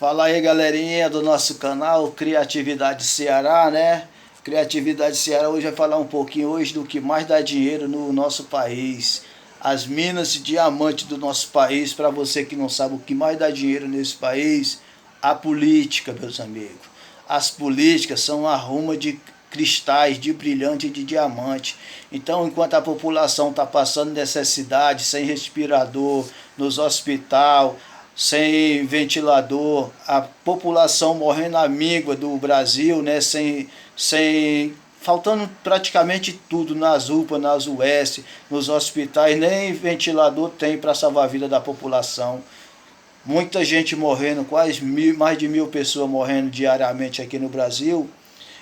Fala aí, galerinha do nosso canal Criatividade Ceará, né? Criatividade Ceará hoje vai falar um pouquinho hoje do que mais dá dinheiro no nosso país. As minas de diamante do nosso país. Para você que não sabe o que mais dá dinheiro nesse país, a política, meus amigos. As políticas são uma ruma de cristais, de brilhante e de diamante. Então, enquanto a população está passando necessidade, sem respirador, nos hospitais, sem ventilador, a população morrendo à míngua do Brasil, né, faltando praticamente tudo nas UPA, nas US, nos hospitais, nem ventilador tem para salvar a vida da população. Muita gente morrendo, mais de 1.000 pessoas morrendo diariamente aqui no Brasil,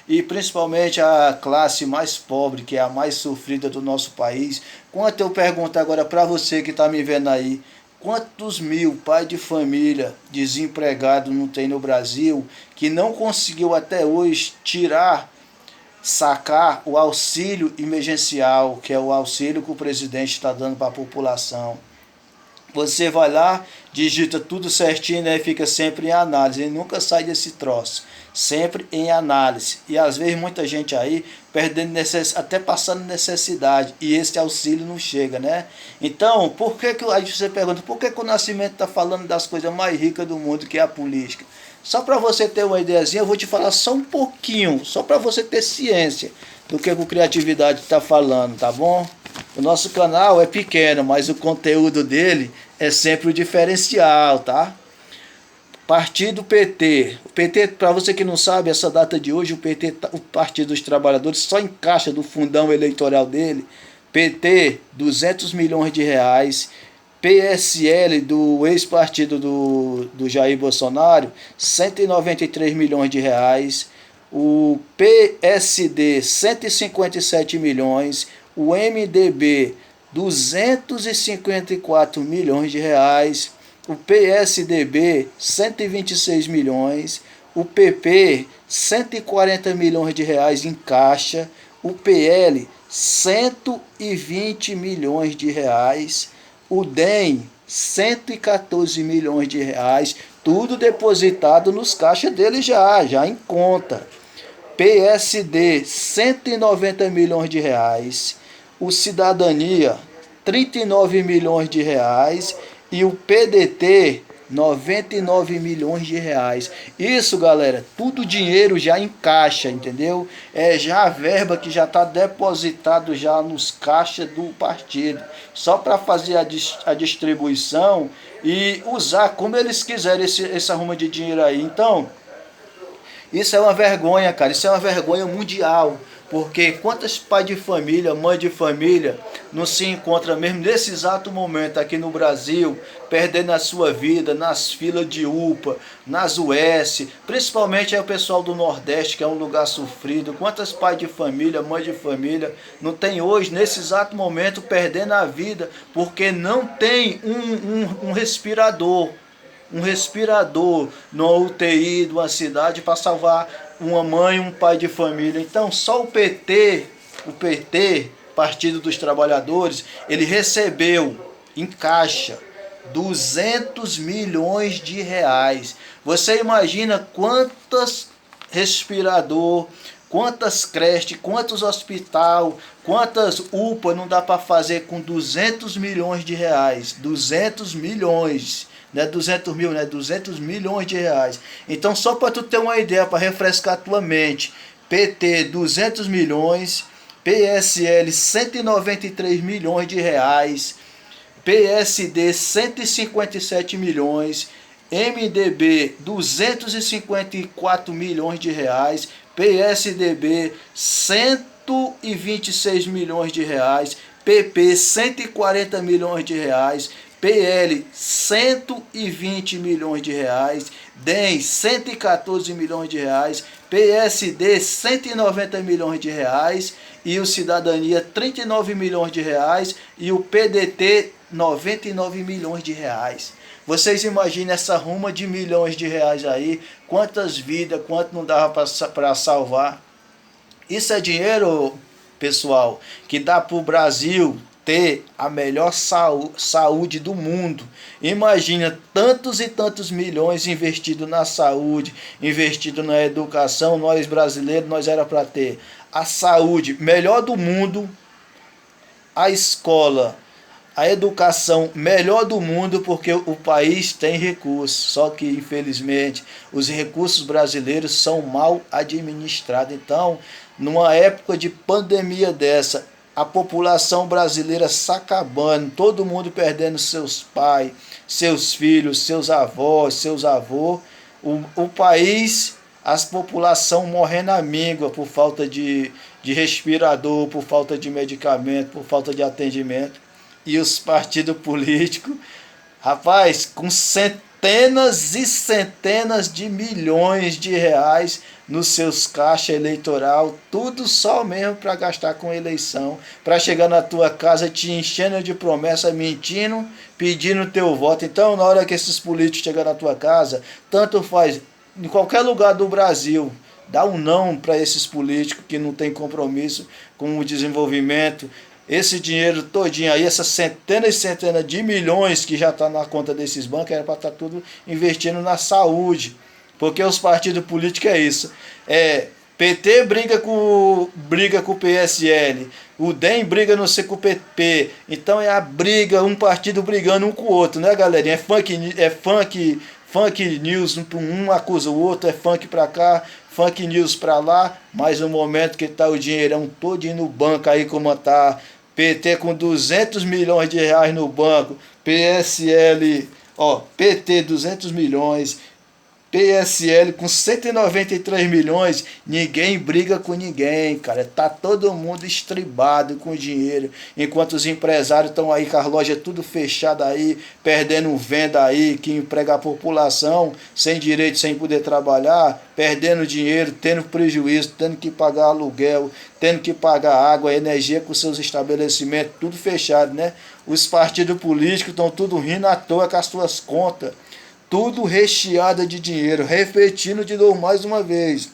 e principalmente a classe mais pobre, que é a mais sofrida do nosso país. Quanto eu pergunto agora para você que está me vendo aí, quantos mil pais de família desempregados não tem no Brasil que não conseguiu até hoje sacar o auxílio emergencial, que é o auxílio que o presidente está dando para a população? Você vai lá, digita tudo certinho, né? Fica sempre em análise, e nunca sai desse troço, sempre em análise. E às vezes muita gente aí perdendo até passando necessidade, e esse auxílio não chega, né? Então, aí você pergunta, por que o Nascimento está falando das coisas mais ricas do mundo, que é a política? Só para você ter uma ideiazinha, eu vou te falar só um pouquinho, só para você ter ciência do que o Criatividade está falando, tá bom? O nosso canal é pequeno, mas o conteúdo dele é sempre o diferencial, tá? Partido PT. O PT, para você que não sabe, essa data de hoje, o Partido dos Trabalhadores, só encaixa do fundão eleitoral dele, PT, 200 milhões de reais, PSL, do ex-partido do Jair Bolsonaro, 193 milhões de reais, o PSD, 157 milhões, o MDB, 254 milhões de reais, o PSDB, 126 milhões, o PP, 140 milhões de reais em caixa, o PL, 120 milhões de reais, o DEM, 114 milhões de reais, tudo depositado nos caixas dele já em conta. PSD, 190 milhões de reais, o Cidadania, 39 milhões de reais, e o PDT, 99 milhões de reais. Isso, galera, tudo dinheiro já em caixa, entendeu? É já a verba que já está depositado já nos caixas do partido, só para fazer a distribuição e usar como eles quiserem essa ruma de dinheiro aí. Então, isso é uma vergonha, cara, isso é uma vergonha mundial, porque quantas pais de família, mãe de família, não se encontram mesmo nesse exato momento aqui no Brasil, perdendo a sua vida nas filas de UPA, nas US, principalmente é o pessoal do Nordeste, que é um lugar sofrido. Quantas pais de família, mãe de família, não tem hoje, nesse exato momento, perdendo a vida, porque não tem um respirador na UTI de uma cidade para salvar uma mãe e um pai de família. Então só o PT, Partido dos Trabalhadores, ele recebeu em caixa 200 milhões de reais. Você imagina quantas respirador, quantas creches, quantos hospitais, quantas UPA não dá para fazer com 200 milhões de reais? 200 milhões. Não é 200 mil, né? 200 milhões de reais. Então, só para tu ter uma ideia, para refrescar a tua mente, PT, 200 milhões, PSL, 193 milhões de reais, PSD, 157 milhões, MDB, 254 milhões de reais, PSDB, 126 milhões de reais, PP, 140 milhões de reais, PL, 120 milhões de reais, DEM, 114 milhões de reais, PSD, 190 milhões de reais, e o Cidadania, 39 milhões de reais, e o PDT, 99 milhões de reais. Vocês imaginem essa ruma de milhões de reais aí, quantas vidas, quanto não dava para salvar. Isso é dinheiro, pessoal, que dá para o Brasil ter a melhor saúde do mundo. Imagina tantos e tantos milhões investidos na saúde, investido na educação. Nós brasileiros, nós era para ter a saúde melhor do mundo, a escola, a educação melhor do mundo, porque o país tem recursos. Só que, infelizmente, os recursos brasileiros são mal administrados. Então, numa época de pandemia dessa, a população brasileira se acabando, todo mundo perdendo seus pais, seus filhos, seus avós, seus avôs, o país, as população morrendo à míngua por falta de respirador, por falta de medicamento, por falta de atendimento. E os partidos políticos, rapaz, com centenas e centenas de milhões de reais nos seus caixas eleitoral, tudo só mesmo para gastar com eleição, para chegar na tua casa te enchendo de promessa, mentindo, pedindo teu voto. Então, na hora que esses políticos chegarem na tua casa, tanto faz, em qualquer lugar do Brasil, dá um não para esses políticos que não têm compromisso com o desenvolvimento. Esse dinheiro todinho aí, essas centenas e centenas de milhões que já está na conta desses bancos, era para estar tudo investindo na saúde. Porque os partidos políticos é isso. PT briga com o PSL, o DEM briga não sei com o PP. Então é a briga, um partido brigando um com o outro, né, galerinha? Funk news, um acusa o outro, é funk pra cá, funk news pra lá, mas no momento que tá o dinheirão todo no banco aí como tá, PT com 200 milhões de reais no banco, PSL, PT 200 milhões, PSL com 193 milhões, ninguém briga com ninguém, cara. Tá todo mundo estribado com dinheiro, enquanto os empresários estão aí com as lojas tudo fechadas aí, perdendo venda aí, que emprega a população, sem direito, sem poder trabalhar, perdendo dinheiro, tendo prejuízo, tendo que pagar aluguel, tendo que pagar água, energia com seus estabelecimentos, tudo fechado, né? Os partidos políticos estão tudo rindo à toa com as suas contas. Tudo recheado de dinheiro. Repetindo de novo mais uma vez.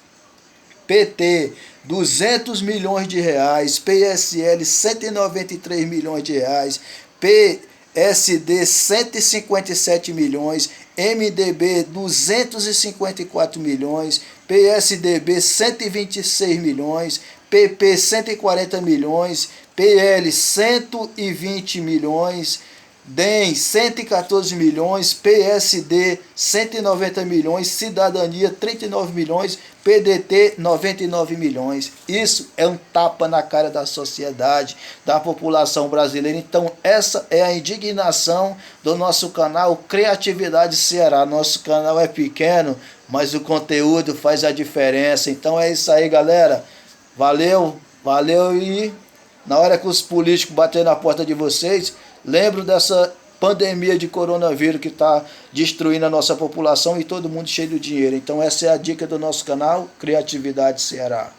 PT, 200 milhões de reais. PSL, 193 milhões de reais. PSD, 157 milhões. MDB, 254 milhões. PSDB, 126 milhões. PP, 140 milhões. PL, 120 milhões. DEM 114 milhões, PSD 190 milhões, Cidadania 39 milhões, PDT 99 milhões. Isso é um tapa na cara da sociedade, da população brasileira. Então essa é a indignação do nosso canal Criatividade Ceará. Nosso canal é pequeno, mas o conteúdo faz a diferença. Então é isso aí, galera. Valeu, valeu. E na hora que os políticos baterem na porta de vocês, lembro dessa pandemia de coronavírus que está destruindo a nossa população e todo mundo cheio de dinheiro. Então essa é a dica do nosso canal Criatividade Ceará.